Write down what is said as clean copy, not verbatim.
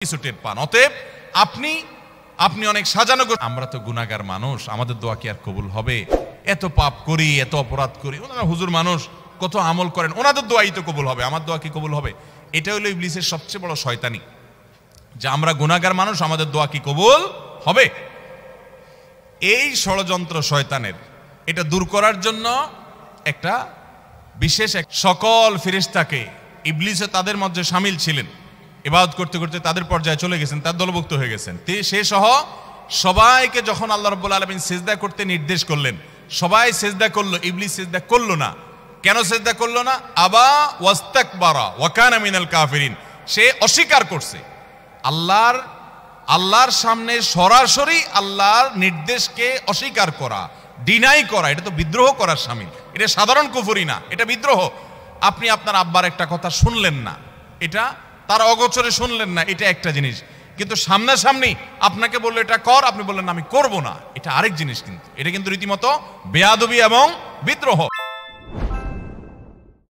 কিছু টের পান। অতএব আপনি অনেক সাজানো, আমরা তো গুনাহগার মানুষ, আমাদের দোয়া কি আর কবুল হবে? এত পাপ করি, এত অপরাধ করি, ওনারা হুজুর মানুষ, কত আমল করেন, ওনাদের দোয়াই তো কবুল হবে, আমার দোয়া কি কবুল হবে? এটা হলো ইবলিসের সবচেয়ে বড় শয়তানি, যে আমরা গুনাহগার মানুষ, আমাদের দোয়া কি কবুল হবে? এই ষড়যন্ত্র শয়তানের, এটা দূর করার জন্য একটা বিশেষ সকল ফেরেশতাকে, ইবলিসে তাদের মধ্যে শামিল ছিলেন, ইবাদত করতে করতে তাদের পর্যায়ে চলে গেছেন, তার দলভুক্ত হয়ে গেছেন। সে সহ সবাইকে যখন আল্লাহ রাব্বুল আলামিন সিজদা করতে নির্দেশ করলেন, সবাই সিজদা করলো, ইবলিস সিজদা করলো না। কেন সিজদা করলো না? আবা ওয়াস্তাকবারা ওয়া কানা মিনাল কাফিরিন, সে অস্বীকার করছে। আল্লাহর সামনে সরাসরি আল্লাহর নির্দেশকে অস্বীকার করা, ডিনাই করা, এটা তো বিদ্রোহ করার শামিল। এটা সাধারণ কুফরি না, এটা বিদ্রোহ। আপনি আপনার আব্বার একটা কথা শুনলেন না, এটা তার অগোচরে শুনলেন না, এটা একটা জিনিস। কিন্তু সামনাসামনি আপনাকে বললো এটা কর, আপনি বললেন আমি করব না, এটা আরেক জিনিস। কিন্তু এটা কিন্তু রীতিমতো বেয়াদবি এবং বিদ্রোহ।